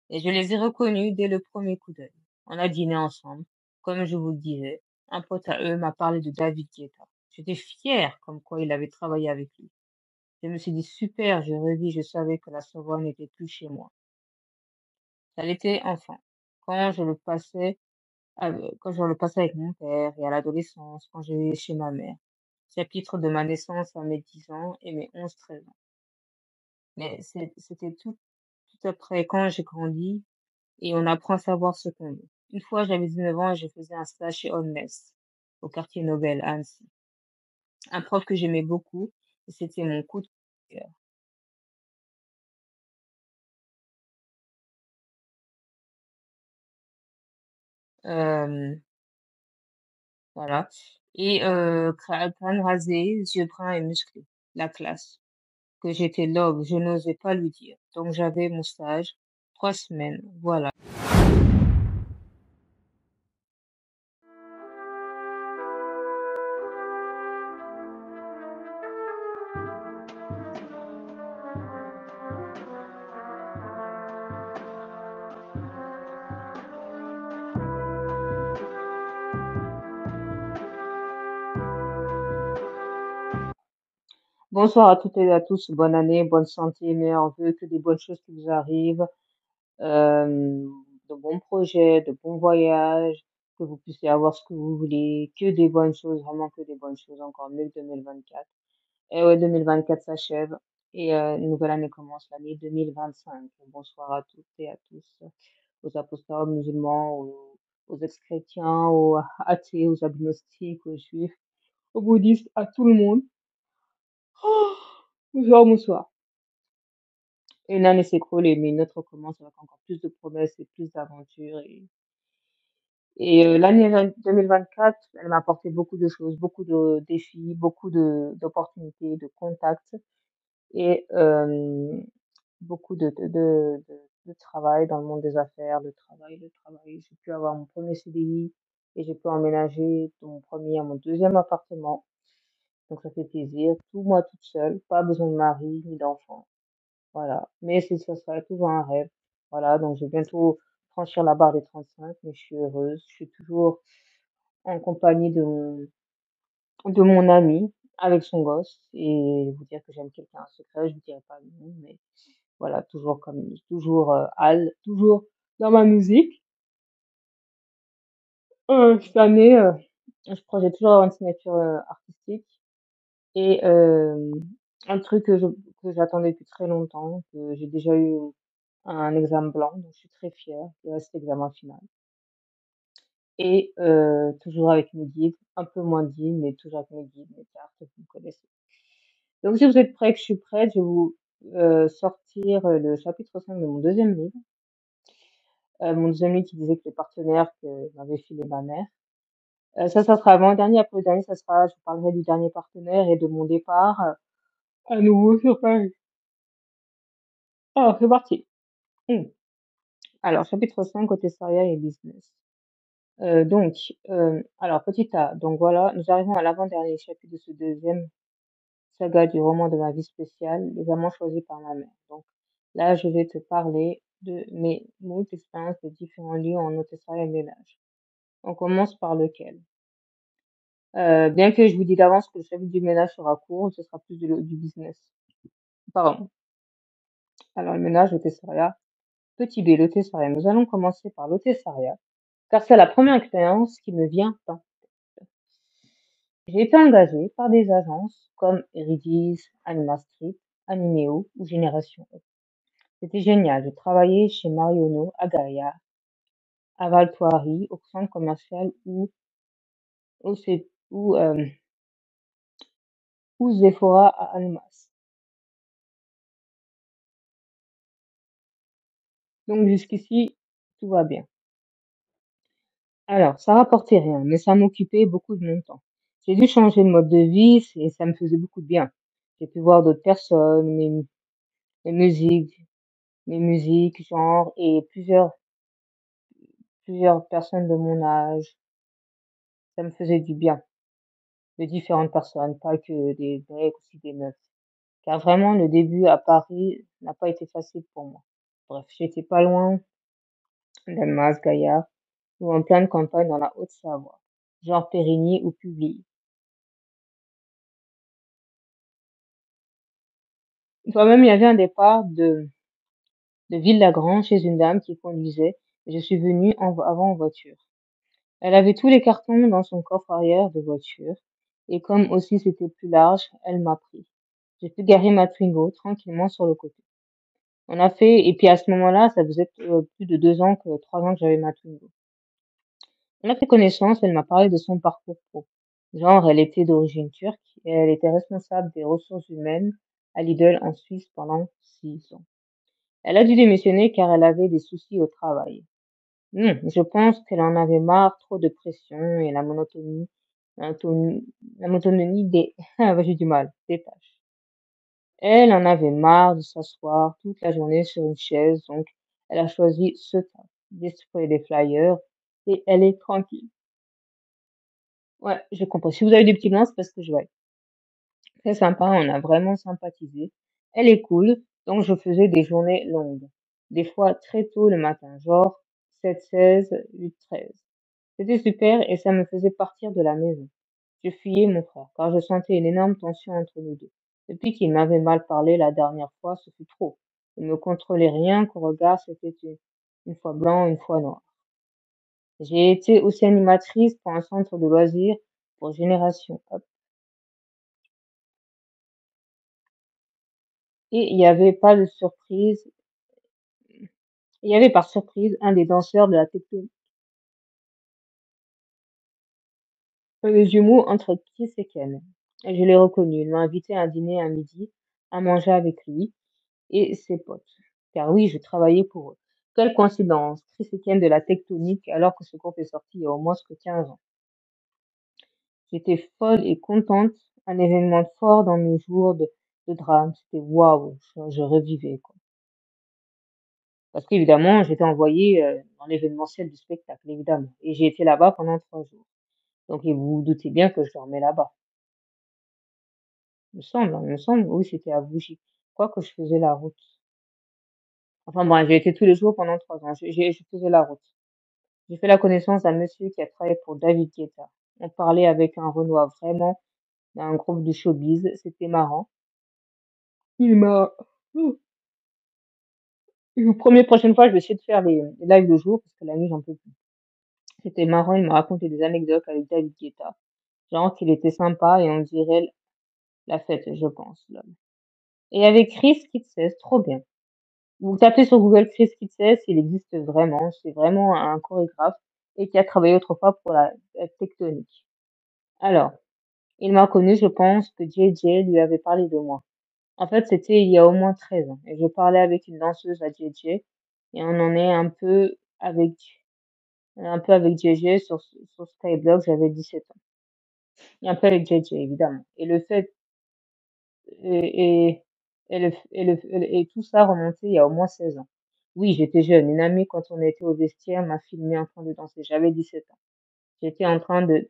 et je les ai reconnus dès le premier coup d'œil. On a dîné ensemble, comme je vous le disais. Un pote à eux m'a parlé de David Guetta. J'étais fière comme quoi il avait travaillé avec lui. Je me suis dit super, je revis, je savais que la Savoie n'était plus chez moi. Ça l'était enfant. Quand je le passais, quand je le passais avec mon père et à l'adolescence, quand je vivais chez ma mère. Chapitre de ma naissance à mes 10 ans et mes 11, 13 ans. Mais c'était tout après quand j'ai grandi et on apprend à savoir ce qu'on veut. Une fois, j'avais 19 ans et je faisais un stage chez Holness, au quartier Nobel, à Annecy. Un prof que j'aimais beaucoup et c'était mon coup de cœur. Hem, voilà et crâne rasé, yeux bruns et musclés. La classe. Que j'étais love, je n'osais pas lui dire. Donc j'avais mon stage, 3 semaines, voilà. Bonsoir à toutes et à tous, bonne année, bonne santé, meilleurs vœux, que des bonnes choses qui vous arrivent, hem, de bons projets, de bons voyages, que vous puissiez avoir ce que vous voulez, que des bonnes choses, vraiment que des bonnes choses, encore mieux que 2024. Et ouais, 2024 s'achève et une nouvelle année commence, l'année 2025. Bonsoir à toutes et à tous, aux apostats, aux musulmans, aux ex-chrétiens, aux athées, aux agnostiques, aux juifs, aux bouddhistes, à tout le monde. Bonsoir, bonsoir. Une année s'écoule mais une autre commence avec encore plus de promesses et plus d'aventures et l'année 2024, elle m'a apporté beaucoup de choses, beaucoup de défis, beaucoup de d'opportunités, de contacts et beaucoup de travail dans le monde des affaires, le travail, le travail. J'ai pu avoir mon premier CDI et j'ai pu emménager de mon premier à mon deuxième appartement. Donc ça fait plaisir. Tout moi toute seule, pas besoin de mari ni d'enfant. Voilà. Mais ça serait toujours un rêve. Voilà. Donc je vais bientôt franchir la barre des 35, mais je suis heureuse. Je suis toujours en compagnie de mon ami avec son gosse et vous dire que j'aime quelqu'un en secret, je ne dirai pas le nom, mais voilà, toujours comme toujours, toujours dans ma musique. Cette année, je projette toujours avoir une signature, artistique et un truc que j'attendais depuis très longtemps, que j'ai déjà eu un examen blanc, donc je suis très fière de cet examen final et toujours avec mes guides, un peu moins guides, mais toujours avec mes guides, mes cartes, vous me connaissez. Donc si vous êtes prêts, que je suis prête, je vais vous, sortir, le chapitre 5 de mon deuxième livre. Mon 2e livre qui disait que les partenaires que m'avait filé ma mère. Ça sera avant-dernier, après le dernier, ça sera je vous parlerai du dernier partenaire et de mon départ, à nouveau sur Paris. Alors c'est parti. Mmh. Alors chapitre 5 côté salarial et business. Donc, alors petit A, donc voilà, nous arrivons à l'avant-dernier chapitre de ce deuxième saga du roman de ma vie spéciale, les amants choisis par ma mère. Donc là, je vais te parler de mes moultes expériences de différents lieux en hôtesse et ménage. On commence par lequel? Bien que je vous dis d'avance que le chapitre du ménage sera court, ce sera plus du business. Pardon. Alors le ménage, l'hôtessariat. Petit B, l'hôtessariat. Nous allons commencer par l'hôtessariat, car c'est la première expérience qui me vient tant. J'ai été engagée par des agences comme Eridis, Anima Street, Animeo ou Génération E. C'était génial. J'ai travaillé chez Marionneau à Gaïa, à Val Thoiry, au centre commercial ou Sephora à Annemasse. Donc jusqu'ici, tout va bien. Alors, ça rapportait rien, mais ça m'occupait beaucoup de mon temps. J'ai dû changer de mode de vie et ça me faisait beaucoup de bien. J'ai pu voir d'autres personnes, mes musiques, mes musiques, genre, et plusieurs personnes de mon âge. Ça me faisait du bien, de différentes personnes, pas que des mecs, aussi des meufs. Car vraiment, le début à Paris n'a pas été facile pour moi. Bref, j'étais pas loin d'Annemasse, Gaillard, ou en pleine campagne dans la Haute-Savoie, genre Périgny ou Publi. Une fois même, il y avait un départ de Ville-Lagrange chez une dame qui conduisait, et je suis venue avant en voiture. Elle avait tous les cartons dans son coffre arrière de voiture, et comme aussi c'était plus large, elle m'a pris. J'ai pu garer ma Twingo tranquillement sur le côté. On a fait, et puis à ce moment-là, ça faisait plus de 2 ans 3 ans que j'avais ma Twingo. On a fait connaissance, elle m'a parlé de son parcours pro. Genre, elle était d'origine turque et elle était responsable des ressources humaines à Lidl en Suisse pendant 6 ans. Elle a dû démissionner car elle avait des soucis au travail. Je pense qu'elle en avait marre, trop de pression et la monotonie des, ah, j'ai du mal, des tâches. Elle en avait marre de s'asseoir toute la journée sur une chaise, donc elle a choisi ce taf, distribuer des flyers et elle est tranquille. Ouais, j'ai compris. Si vous avez des petits blancs, c'est parce que je vais. Très sympa, on a vraiment sympathisé. Elle est cool, donc je faisais des journées longues. Des fois très tôt le matin, genre 7-16, 8-13. C'était super et ça me faisait partir de la maison. Je fuyais mon frère, car je sentais une énorme tension entre nous deux. Depuis qu'il m'avait mal parlé la dernière fois, ce fut trop. Il ne me contrôlait rien qu'au regard, c'était une fois blanc, une fois noir. J'ai été aussi animatrice pour un centre de loisirs pour Génération Hop. Et il y avait par surprise un des danseurs de la techno, les jumeaux entre Chris et Ken. Et je l'ai reconnu. Il m'a invité à un dîner à midi, à manger avec lui et ses potes. Car oui, je travaillais pour eux. Quelle coïncidence, Chris et Ken de la tectonique alors que ce groupe est sorti il y a au moins que 15 ans. J'étais folle et contente, un événement fort dans mes jours de drame. C'était waouh, je revivais, quoi. Parce qu'évidemment, j'étais envoyée dans l'événementiel du spectacle, évidemment. Et j'ai été là-bas pendant 3 jours. Donc, et vous vous doutez bien que je dormais là-bas. Il me semble, oui, c'était à Bougie. Quoi que je faisais la route. Enfin bon, j'ai été tous les jours pendant 3 ans. Je faisais la route. J'ai fait la connaissance d'un monsieur qui a travaillé pour David Guetta. On parlait avec un Renoir vraiment d'un groupe de showbiz. C'était marrant. Il m'a... Ouh. Une première prochaine fois, je vais essayer de faire les lives de jour parce que la nuit, j'en peux plus. C'était marrant. Il m'a raconté des anecdotes avec David Guetta. Genre qu'il était sympa et on dirait la fête, je pense, là. Et avec Chris Kitses, trop bien. Vous tapez sur Google Chris Kitses, il existe vraiment. C'est vraiment un chorégraphe et qui a travaillé autrefois pour la tectonique. Alors, il m'a connu, je pense que JJ lui avait parlé de moi. En fait, c'était il y a au moins 13 ans. Et je parlais avec une danseuse à JJ et on en est un peu avec JJ sur Skyblock, j'avais 17 ans. Et un peu avec JJ, évidemment. Et le fait et, et tout ça remontait il y a au moins 16 ans. Oui, j'étais jeune. Une amie, quand on était au vestiaire, m'a filmé en train de danser. J'avais 17 ans. J'étais en train de,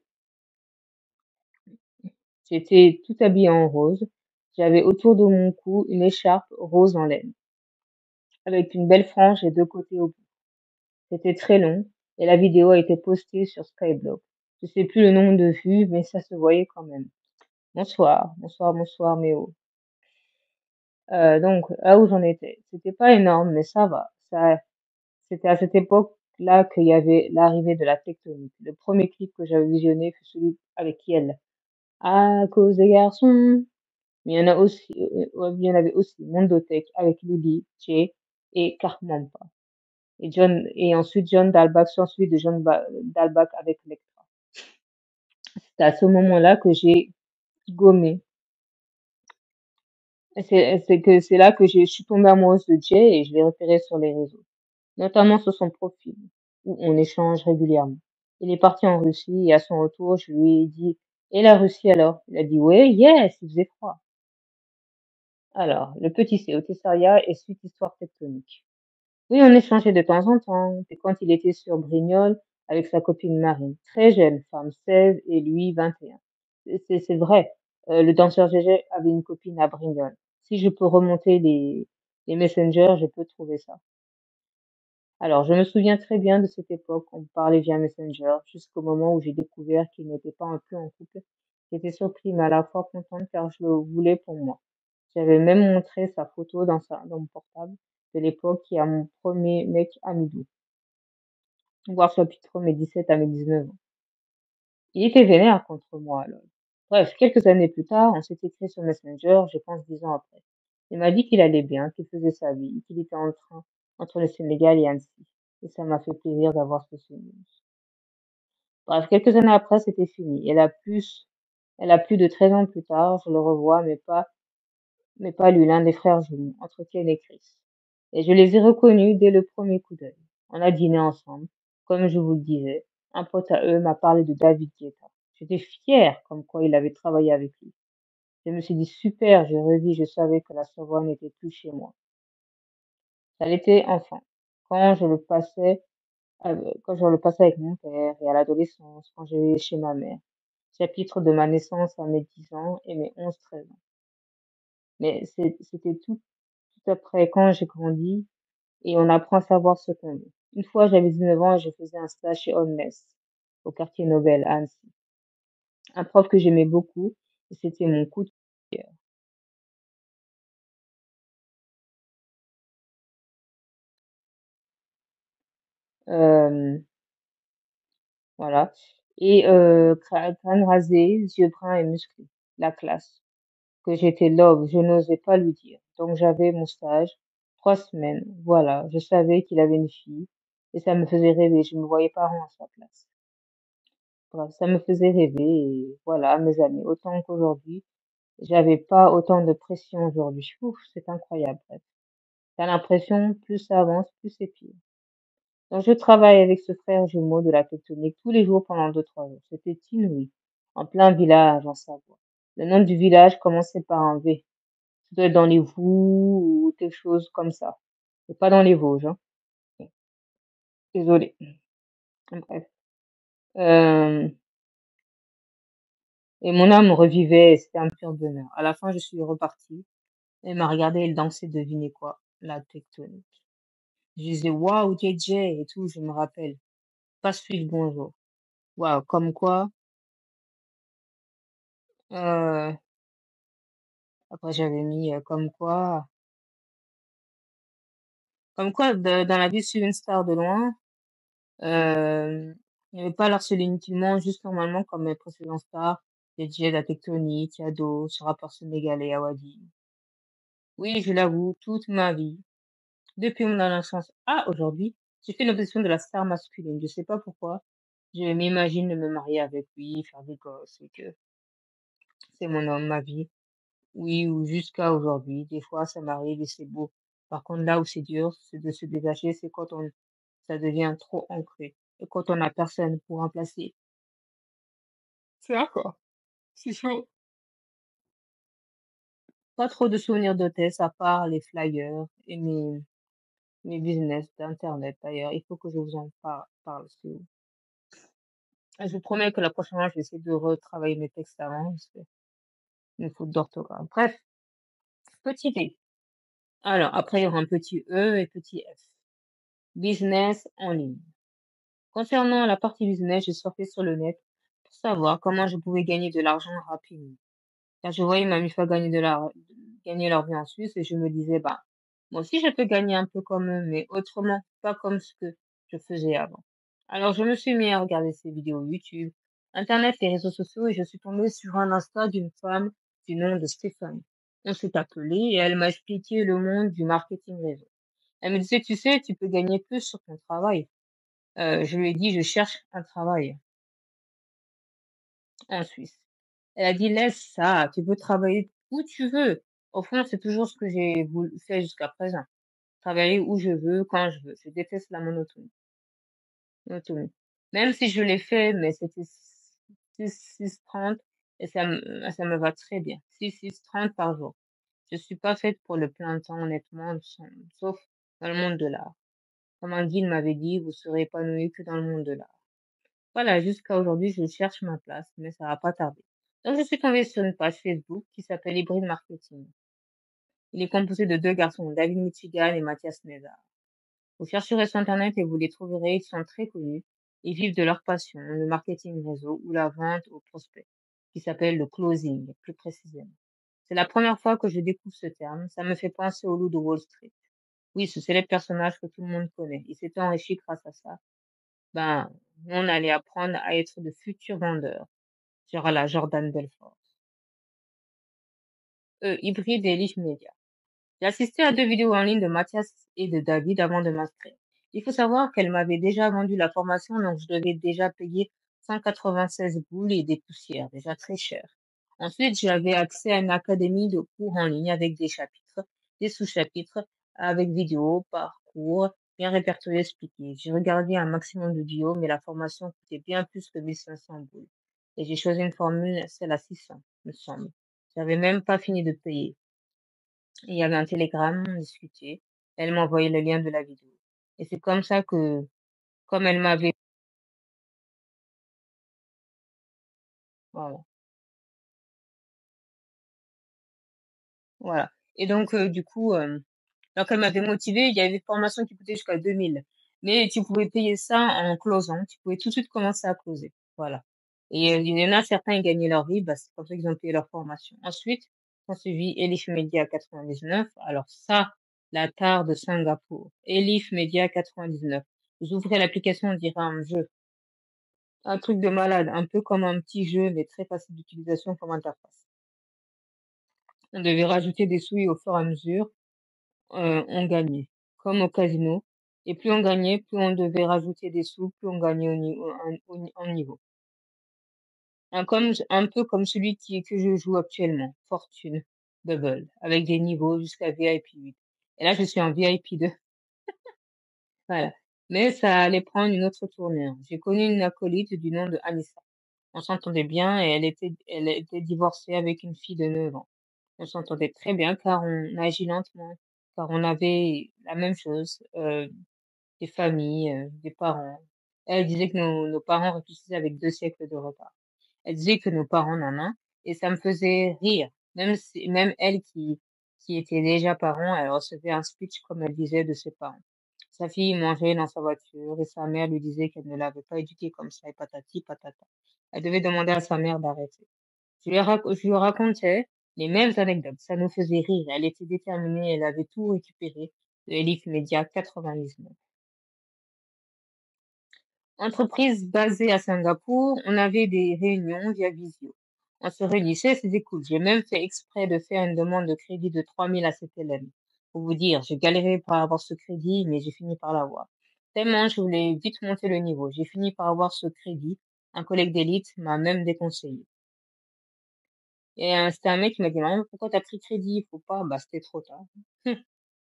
J'étais tout habillée en rose. J'avais autour de mon cou une écharpe rose en laine, avec une belle frange et 2 côtés au bout. C'était très long, et la vidéo a été postée sur Skyblock. Je sais plus le nombre de vues, mais ça se voyait quand même. Bonsoir, bonsoir, bonsoir, Méo. Donc, là où j'en étais, c'était pas énorme, mais ça va. C'était à cette époque-là qu'il y avait l'arrivée de la tectonique. Le premier clip que j'avais visionné fut celui avec Kiel. À cause des garçons. Mais ouais, il y en avait aussi Mondotech avec Lily, Jay et Karmampa. Et ensuite John Dalbach, suivi de Dalbach avec Electra. C'est à ce moment-là que j'ai gommé. C'est là que je suis tombée amoureuse de Jay et je l'ai repéré sur les réseaux, notamment sur son profil, où on échange régulièrement. Il est parti en Russie et à son retour, je lui ai dit, et la Russie alors? Il a dit, ouais, yes, il faisait froid. Alors, le petit C au Tessaria et suite histoire tectonique. Oui, on échangeait de temps en temps. C'est quand il était sur Brignoles avec sa copine Marine. Très jeune femme, 16 et lui 21. C'est vrai. Le danseur Gégé avait une copine à Brignoles. Si je peux remonter les messengers, je peux trouver ça. Alors, je me souviens très bien de cette époque, on parlait via Messenger, jusqu'au moment où j'ai découvert qu'il n'était pas un peu en couple. J'étais surpris, mais à la fois contente car je le voulais pour moi. J'avais même montré sa photo dans mon portable de l'époque et à mon premier mec Amidou, voire chapitre mes 17 à mes 19 ans. Il était vénère contre moi alors. Bref, quelques années plus tard, on s'est écrit sur Messenger, je pense 10 ans après. Il m'a dit qu'il allait bien, qu'il faisait sa vie, qu'il était en train entre le Sénégal et Annecy. Et ça m'a fait plaisir d'avoir ce souvenir. Bref, quelques années après, c'était fini. Elle a plus de 13 ans plus tard, je le revois, mais pas lui, l'un des frères jumeaux, entre Ken et Chris. Et je les ai reconnus dès le premier coup d'œil. On a dîné ensemble, comme je vous le disais. Un pote à eux m'a parlé de David Guetta. J'étais fière, comme quoi il avait travaillé avec lui. Je me suis dit, super, je revis, je savais que la Sorbonne n'était plus chez moi. Ça l'était enfin. Quand je le passais, quand je le passais avec mon père et à l'adolescence, quand j'allais chez ma mère. Chapitre de ma naissance à mes 10 ans et mes 11 13 ans. Mais c'était tout après quand j'ai grandi et on apprend à savoir ce qu'on veut. Une fois, j'avais 19 ans et je faisais un stage chez Holness, au quartier Nobel, à Annecy. Un prof que j'aimais beaucoup et c'était mon coup de cœur. Euh, voilà. Et crâne rasé, yeux bruns et musclés. La classe. Que j'étais love, je n'osais pas lui dire. Donc j'avais mon stage, 3 semaines, voilà. Je savais qu'il avait une fille et ça me faisait rêver. Je me voyais pas rond à sa place. Bref, ça me faisait rêver et voilà, mes amis. Autant qu'aujourd'hui, j'avais pas autant de pression aujourd'hui. Ouf, c'est incroyable. Bref. T'as l'impression, plus ça avance, plus c'est pire. Donc je travaille avec ce frère jumeau de la tectonique tous les jours pendant 2 3 jours. C'était inouï, en plein village en Savoie. Le nom du village commençait par un V. Ça doit être dans les Voux ou quelque chose comme ça. C'est pas dans les Vosges, hein. Désolée. Bref. Euh, et mon âme revivait et c'était un pur bonheur. À la fin, je suis repartie. Elle m'a regardé, elle dansait, devinez quoi? La tectonique. Je disais, waouh, JJ et tout, je me rappelle. Pas suivre, bonjour. Waouh, comme quoi, euh, après j'avais mis comme quoi, dans la vie, suivre une star de loin, euh, il n'y avait pas à l'harceler inutilement, juste normalement comme mes précédentes stars, DJ, la tectonique, Yado, ce rappeur sénégalais, Awadi. Oui, je l'avoue, toute ma vie, depuis mon adolescence à aujourd'hui, j'ai fait l'obsession de la star masculine. Je sais pas pourquoi. Je m'imagine de me marier avec lui, faire des gosses, et que c'est mon homme, ma vie. Oui, ou jusqu'à aujourd'hui. Des fois, ça m'arrive et c'est beau. Par contre, là où c'est dur, c'est de se détacher, c'est quand ça devient trop ancré. Et quand on a personne pour remplacer. C'est là, quoi. C'est chaud. Pas trop de souvenirs d'hôtesse à part les flyers et mes business d'internet d'ailleurs. Il faut que je vous en parle. Je vous promets que la prochaine fois, je vais essayer de retravailler mes textes avant. C'est une faute d'orthographe. Bref, petit D. Alors, après, il y aura un petit E et petit F. Business en ligne. Concernant la partie business, j'ai surfé sur le net pour savoir comment je pouvais gagner de l'argent rapidement. Car je voyais ma MIFA gagner leur vie en Suisse et je me disais, bah, moi aussi je peux gagner un peu comme eux, mais autrement, pas comme ce que je faisais avant. Alors je me suis mis à regarder ces vidéos YouTube, Internet, les réseaux sociaux et je suis tombée sur un Insta d'une femme du nom de Stéphanie. On s'est appelé et elle m'a expliqué le monde du marketing réseau. Elle me disait, tu sais, tu peux gagner plus sur ton travail. Je lui ai dit, je cherche un travail en Suisse. Elle a dit: «Laisse ça, tu peux travailler où tu veux». Au fond, c'est toujours ce que j'ai voulu faire jusqu'à présent. Travailler où je veux, quand je veux. Je déteste la monotonie. Même si je l'ai fait, mais c'était 6-6-30 et ça me va très bien. 6-6-30 par jour. Je suis pas faite pour le plein temps, honnêtement, sauf dans le monde de l'art. Comme un guide m'avait dit: «Vous serez épanoui que dans le monde de l'art». Voilà, jusqu'à aujourd'hui, je cherche ma place, mais ça va pas tarder. Donc, je suis tombée sur une page Facebook qui s'appelle Hybrid Marketing. Il est composé de deux garçons, David Michigan et Mathias Nezar. Vous chercherez sur Internet et vous les trouverez, ils sont très connus. Ils vivent de leur passion, le marketing réseau ou la vente aux prospects, qui s'appelle le closing, plus précisément. C'est la première fois que je découvre ce terme. Ça me fait penser au loup de Wall Street. Oui, ce célèbre personnage que tout le monde connaît. Il s'était enrichi grâce à ça. Ben, on allait apprendre à être de futurs vendeurs, genre à la Jordan Belfort. Hybride et Leaf Media. J'ai assisté à 2 vidéos en ligne de Mathias et de David avant de m'inscrire. Il faut savoir qu'elle m'avait déjà vendu la formation, donc je devais déjà payer 196 boules et des poussières, déjà très cher. Ensuite, j'avais accès à une académie de cours en ligne avec des chapitres, des sous-chapitres, avec vidéos, parcours, bien répertoriés, expliqués. J'ai regardé un maximum de vidéos, mais la formation coûtait bien plus que 1500 boules. Et j'ai choisi une formule, celle à 600, me semble. J'avais même pas fini de payer. Il y avait un télégramme, on discutait. Elle m'a envoyé le lien de la vidéo. Et c'est comme ça que, comme elle m'avait, voilà, voilà. Et donc, du coup, donc elle m'avait motivée. Il y avait des formations qui coûtaient jusqu'à 2000. Mais tu pouvais payer ça en closant. Tu pouvais tout de suite commencer à closer. Voilà. Et il y en a certains, ils gagnaient leur vie. Bah, c'est comme ça qu'ils ont payé leur formation. Ensuite, on suivi Elif Media 99. Alors ça, la tare de Singapour. Elif Media 99. Vous ouvrez l'application, on dirait un jeu. Un truc de malade, un peu comme un petit jeu, mais très facile d'utilisation comme interface. On devait rajouter des sous et au fur et à mesure, on gagnait, comme au casino. Et plus on gagnait, plus on devait rajouter des sous, plus on gagnait en niveau. Un peu comme celui que je joue actuellement, Fortune Bubble, avec des niveaux jusqu'à VIP 8. Et là, je suis en VIP 2. Voilà. Mais ça allait prendre une autre tournure. J'ai connu une acolyte du nom de Anissa. On s'entendait bien et elle était divorcée avec une fille de 9 ans. On s'entendait très bien car on agit lentement, car on avait la même chose, des familles, des parents. Elle disait que nos parents réfléchissaient avec 2 siècles de retard. Elle disait que nos parents en ont un et ça me faisait rire. Même elle qui était déjà parent, elle recevait un speech comme elle disait de ses parents. Sa fille mangeait dans sa voiture et sa mère lui disait qu'elle ne l'avait pas éduquée comme ça et patati patata. Elle devait demander à sa mère d'arrêter. Je lui racontais les mêmes anecdotes. Ça nous faisait rire. Elle était déterminée. Elle avait tout récupéré de Elif Media 99. Entreprise basée à Singapour, on avait des réunions via visio. On se réunissait, c'était cool. J'ai même fait exprès de faire une demande de crédit de 3000 à cet élève. Pour vous dire, j'ai galéré pour avoir ce crédit, mais j'ai fini par l'avoir. Tellement je voulais vite monter le niveau. J'ai fini par avoir ce crédit. Un collègue d'élite m'a même déconseillé. Et c'était un mec qui m'a dit: «Maman, pourquoi t'as pris crédit? Faut pas». Bah, c'était trop tard.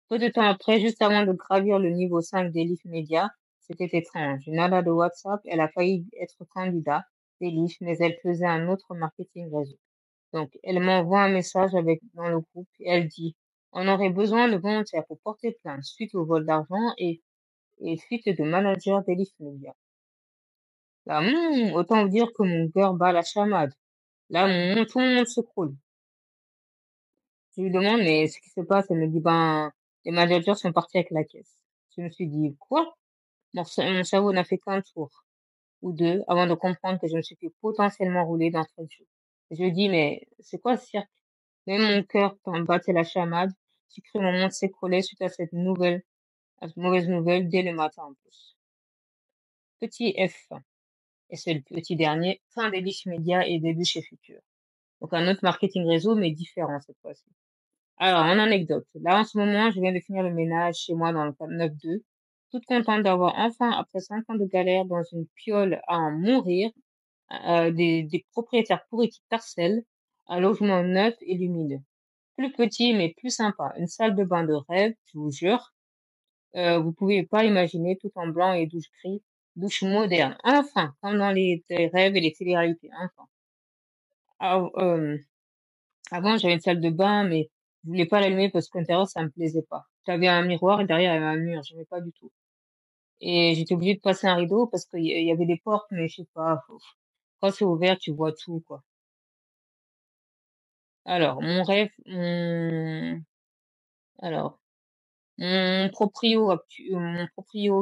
Peu de temps après, juste avant de gravir le niveau 5 d'Elif Media, c'était étrange. Une nana de WhatsApp, elle a failli être candidat d'Elif, mais elle faisait un autre marketing réseau. Donc, elle m'envoie un message avec, dans le groupe et elle dit: «On aurait besoin de volontaires pour porter plainte suite au vol d'argent et fuite de manager d'Elif Media». Là, autant vous dire que mon cœur bat la chamade. Là, tout le monde s'écroule. Je lui demande, mais ce qui se passe, elle me dit, ben, les managers sont partis avec la caisse. Je me suis dit, quoi? Mon cerveau n'a fait qu'un tour ou deux avant de comprendre que je me suis fait potentiellement rouler d'entrée de jeu. Je lui dis, mais c'est quoi ce cirque? Même mon cœur battait la chamade. J'ai cru mon monde s'écrouler suite à cette mauvaise nouvelle dès le matin en plus. Petit F, et c'est le petit dernier, fin des niches médias et début chez Futur. Donc un autre marketing réseau, mais différent cette fois-ci. Alors, en anecdote, là, en ce moment, je viens de finir le ménage chez moi dans le 9-2, toute contente d'avoir enfin, après 5 ans de galère dans une piole à en mourir, des propriétaires pourris qui harcèlent, un logement neuf et lumineux. Plus petit, mais plus sympa. Une salle de bain de rêve, je vous jure. Vous pouvez pas imaginer, tout en blanc et douche gris, douche moderne. Enfin, comme dans les rêves et les télé-réalités. Enfin. Ah, avant, j'avais une salle de bain, mais je voulais pas l'allumer parce qu'à l'intérieur, ça me plaisait pas. J'avais un miroir et derrière, il y avait un mur. J'aimais pas du tout. Et j'étais obligée de passer un rideau parce qu'il y avait des portes, mais je sais pas. Quand c'est ouvert, tu vois tout, quoi. Alors, mon rêve, alors, Mon proprio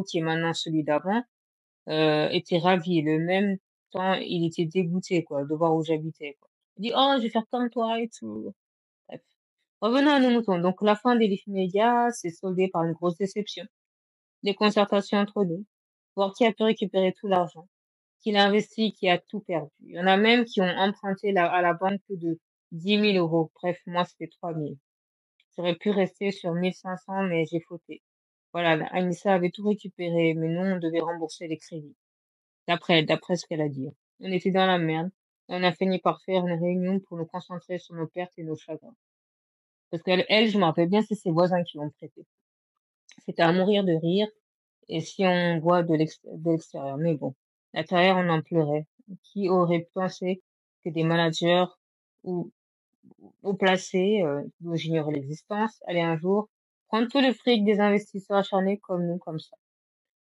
qui est maintenant celui d'avant, était ravi. Le même temps, il était dégoûté, quoi, de voir où j'habitais, quoi. Il dit: «Oh, je vais faire comme toi et tout». Bref. Revenons à nos moutons. Donc la fin des livres médias s'est soldée par une grosse déception. Des concertations entre nous, voir qui a pu récupérer tout l'argent, qui l'a investi, qui a tout perdu. Il y en a même qui ont emprunté à la banque plus de 10 000 euros. Bref, moi, c'était 3 000. J'aurais pu rester sur 1 500, mais j'ai fauté. Voilà, Anissa avait tout récupéré, mais nous, on devait rembourser les crédits. D'après ce qu'elle a dit. On était dans la merde. Et on a fini par faire une réunion pour nous concentrer sur nos pertes et nos chagrins. Parce qu'elle, je me rappelle bien, c'est ses voisins qui l'ont prêté. C'était à mourir de rire. Et si on voit de l'extérieur. Mais bon, à l'intérieur, on en pleurait. Qui aurait pensé que des managers ou, ou placés, dont j'ignorais l'existence, allaient un jour prendre tout le fric des investisseurs acharnés comme nous, comme ça.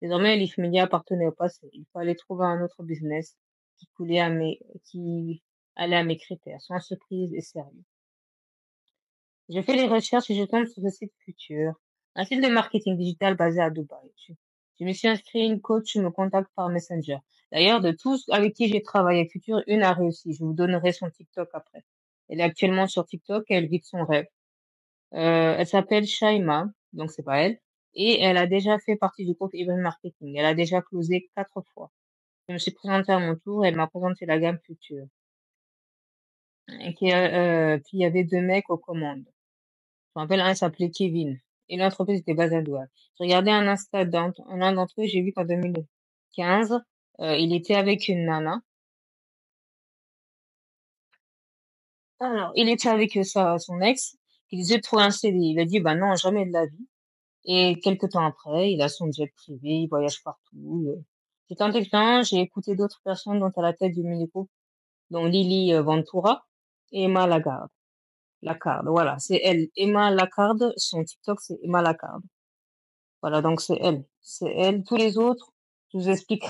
Désormais, l'IFMEDIA appartenait au passé. Il fallait trouver un autre business qui allait à mes critères, sans surprise et sérieux. Je fais des recherches et je tombe sur le site Futur, un site de marketing digital basé à Dubaï. Je me suis inscrit, une coach me contacte par Messenger. D'ailleurs, de tous avec qui j'ai travaillé à Futur, une a réussi. Je vous donnerai son TikTok après. Elle est actuellement sur TikTok et elle vit de son rêve. Elle s'appelle Shaima, donc c'est pas elle, et elle a déjà fait partie du groupe Hybrid Marketing. Elle a déjà closé 4 fois. Je me suis présentée à mon tour, elle m'a présenté la gamme Future. Puis il y avait 2 mecs aux commandes. Je me rappelle, un s'appelait Kevin et l'entreprise était basée à Douai. Je regardais un Insta l'un d'entre eux, j'ai vu qu'en 2015, il était avec une nana. Alors, il était avec son ex, qui disait de trouver un CDI. Il a dit, bah non, jamais de la vie. Et quelques temps après, il a son jet privé, il voyage partout. J'étais intelligent, j'ai écouté d'autres personnes dont à la tête du mini-groupe, dont Lily Ventura et Emma Lagarde. Lacarde, voilà, c'est elle. Emma Lacarde, son TikTok, c'est Emma Lacarde. Voilà, donc c'est elle. C'est elle. Tous les autres, je vous explique.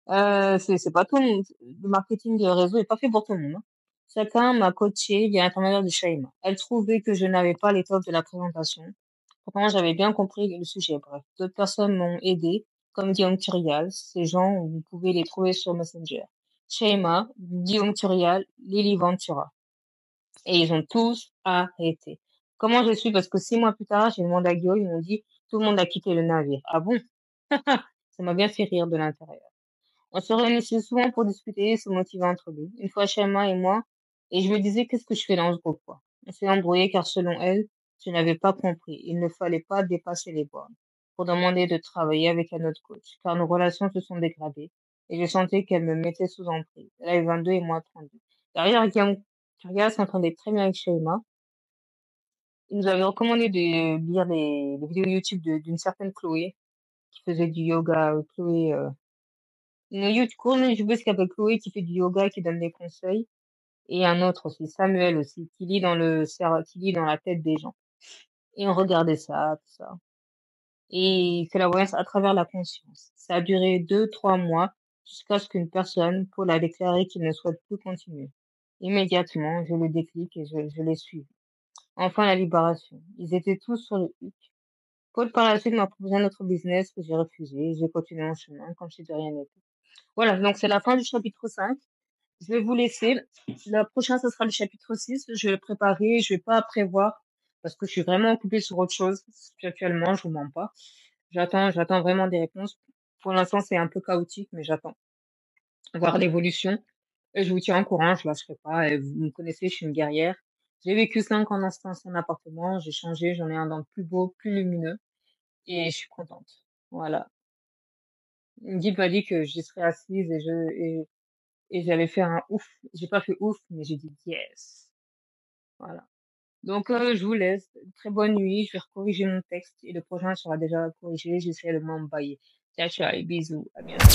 C'est pas tout le monde. Le marketing de réseau est pas fait pour tout le monde, hein. Chacun m'a coaché via l'intermédiaire de Shaima. Elle trouvait que je n'avais pas l'étoffe de la présentation. Pourtant, j'avais bien compris le sujet. Bref, d'autres personnes m'ont aidé, comme Guillaume Turial. Ces gens, vous pouvez les trouver sur Messenger. Shaima, Guillaume Turial, Lily Ventura. Et ils ont tous arrêté. Comment je suis? Parce que 6 mois plus tard, j'ai demandé à Guillaume, ils m'ont dit, tout le monde a quitté le navire. Ah bon? Ça m'a bien fait rire de l'intérieur. On se réunissait souvent pour discuter et se motiver entre nous. Une fois Shema et moi, et je me disais, qu'est-ce que je fais dans ce groupe, quoi? On s'est embrouillé car selon elle, je n'avais pas compris. Il ne fallait pas dépasser les bornes pour demander de travailler avec un autre coach, car nos relations se sont dégradées et je sentais qu'elle me mettait sous emprise. Elle avait 22 et moi 32. D'ailleurs, Guillaume Curial s'entendait très bien avec Shema. Il nous avait recommandé de lire les vidéos YouTube d'une certaine Chloé qui faisait du yoga. Chloé, une YouTubeuse qui s'appelle Chloé qui fait du yoga et qui donne des conseils. Et un autre aussi, Samuel aussi, qui lit dans la tête des gens. Et on regardait ça, tout ça. Et il fait la voyance à travers la conscience. Ça a duré 2, 3 mois jusqu'à ce qu'une personne, Paul, a déclaré qu'il ne souhaite plus continuer. Immédiatement, je le déclic et je l'ai suivi. Enfin, la libération. Ils étaient tous sur le hook. Paul, par la suite, m'a proposé un autre business que j'ai refusé. J'ai continué mon chemin comme si de rien n'était. Voilà, donc c'est la fin du chapitre 5. Je vais vous laisser. Le prochain, ce sera le chapitre 6. Je vais le préparer. Je vais pas prévoir parce que je suis vraiment occupée sur autre chose actuellement. Je vous mens pas. J'attends vraiment des réponses. Pour l'instant, c'est un peu chaotique, mais j'attends voir l'évolution. Et je vous tiens au courant. Je lâcherai pas. Et vous me connaissez, je suis une guerrière. J'ai vécu 5 ans dans cet ancien appartement. J'ai changé. J'en ai un dans le plus beau, plus lumineux. Et je suis contente. Voilà. Une guide m'a dit que j'y serais assise et j'allais faire un ouf. J'ai pas fait ouf, mais j'ai dit yes. Voilà. Donc, je vous laisse. Très bonne nuit. Je vais corriger mon texte et le prochain sera déjà corrigé. J'essaie de m'embailler. Ciao, ciao et bisous. À bientôt.